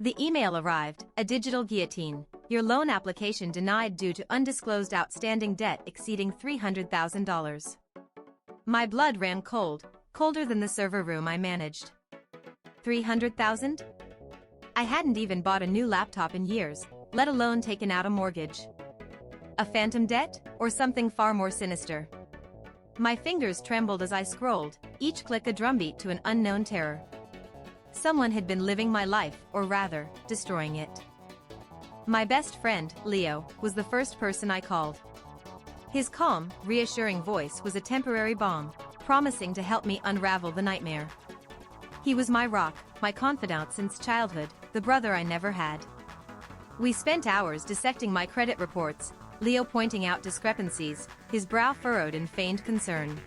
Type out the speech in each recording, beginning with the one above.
The email arrived, a digital guillotine. Your loan application denied due to undisclosed outstanding debt exceeding $300,000. My blood ran cold, colder than the server room I managed. 300,000? I hadn't even bought a new laptop in years, let alone taken out a mortgage. A phantom debt, or something far more sinister? My fingers trembled as I scrolled, each click a drumbeat to an unknown terror. Someone had been living my life, or rather, destroying it. My best friend, Leo, was the first person I called. His calm, reassuring voice was a temporary balm, promising to help me unravel the nightmare. He was my rock, my confidant since childhood, the brother I never had. We spent hours dissecting my credit reports, Leo pointing out discrepancies, his brow furrowed in feigned concern.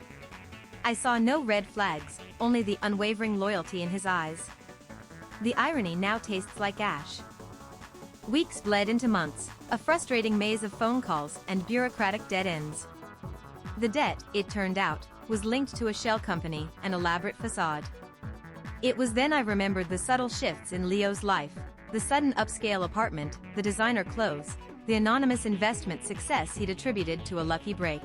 I saw no red flags, only the unwavering loyalty in his eyes. The irony now tastes like ash. Weeks bled into months, a frustrating maze of phone calls and bureaucratic dead ends. The debt, it turned out, was linked to a shell company, an elaborate facade. It was then I remembered the subtle shifts in Leo's life, the sudden upscale apartment, the designer clothes, the anonymous investment success he'd attributed to a lucky break.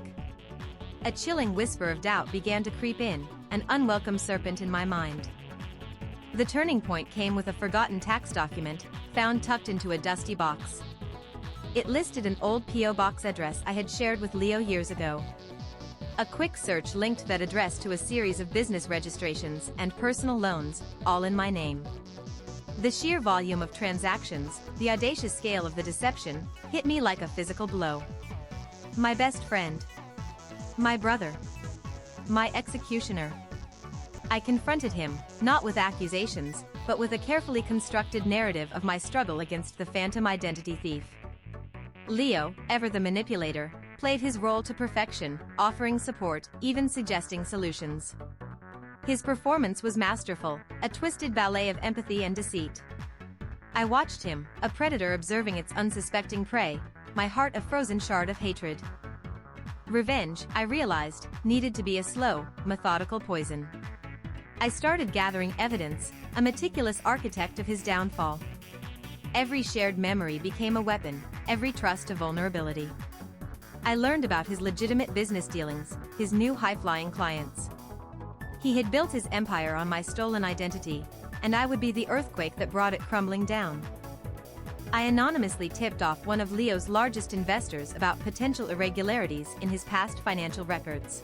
A chilling whisper of doubt began to creep in, an unwelcome serpent in my mind. The turning point came with a forgotten tax document, found tucked into a dusty box. It listed an old P.O. box address I had shared with Leo years ago. A quick search linked that address to a series of business registrations and personal loans, all in my name. The sheer volume of transactions, the audacious scale of the deception, hit me like a physical blow. My best friend. My brother. My executioner. I confronted him, not with accusations, but with a carefully constructed narrative of my struggle against the phantom identity thief. Leo, ever the manipulator, played his role to perfection, offering support, even suggesting solutions. His performance was masterful, a twisted ballet of empathy and deceit. I watched him, a predator observing its unsuspecting prey, my heart a frozen shard of hatred. Revenge, I realized, needed to be a slow, methodical poison. I started gathering evidence, a meticulous architect of his downfall. Every shared memory became a weapon, every trust a vulnerability. I learned about his legitimate business dealings, his new high-flying clients. He had built his empire on my stolen identity, and I would be the earthquake that brought it crumbling down. I anonymously tipped off one of Leo's largest investors about potential irregularities in his past financial records.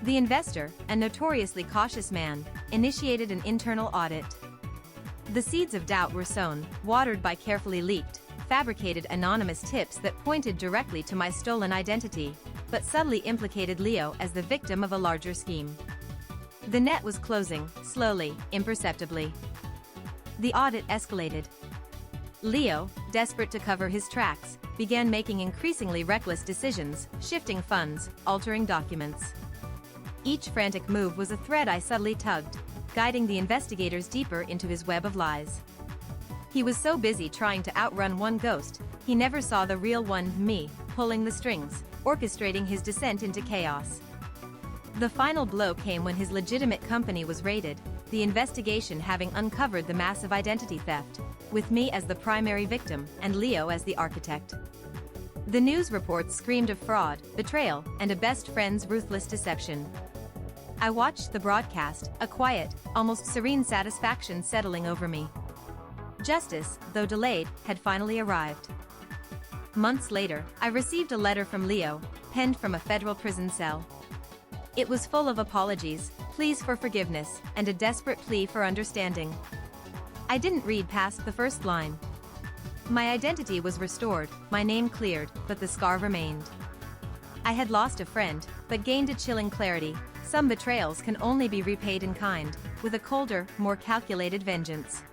The investor, a notoriously cautious man, initiated an internal audit. The seeds of doubt were sown, watered by carefully leaked, fabricated anonymous tips that pointed directly to my stolen identity, but subtly implicated Leo as the victim of a larger scheme. The net was closing, slowly, imperceptibly. The audit escalated. Leo, desperate to cover his tracks, began making increasingly reckless decisions, shifting funds, altering documents. Each frantic move was a thread I subtly tugged, guiding the investigators deeper into his web of lies. He was so busy trying to outrun one ghost, he never saw the real one, me, pulling the strings, orchestrating his descent into chaos. The final blow came when his legitimate company was raided, the investigation having uncovered the massive identity theft, with me as the primary victim and Leo as the architect. The news reports screamed of fraud, betrayal, and a best friend's ruthless deception. I watched the broadcast, a quiet, almost serene satisfaction settling over me. Justice, though delayed, had finally arrived. Months later, I received a letter from Leo, penned from a federal prison cell. It was full of apologies, pleas for forgiveness, and a desperate plea for understanding. I didn't read past the first line. My identity was restored, my name cleared, but the scar remained. I had lost a friend, but gained a chilling clarity. Some betrayals can only be repaid in kind, with a colder, more calculated vengeance.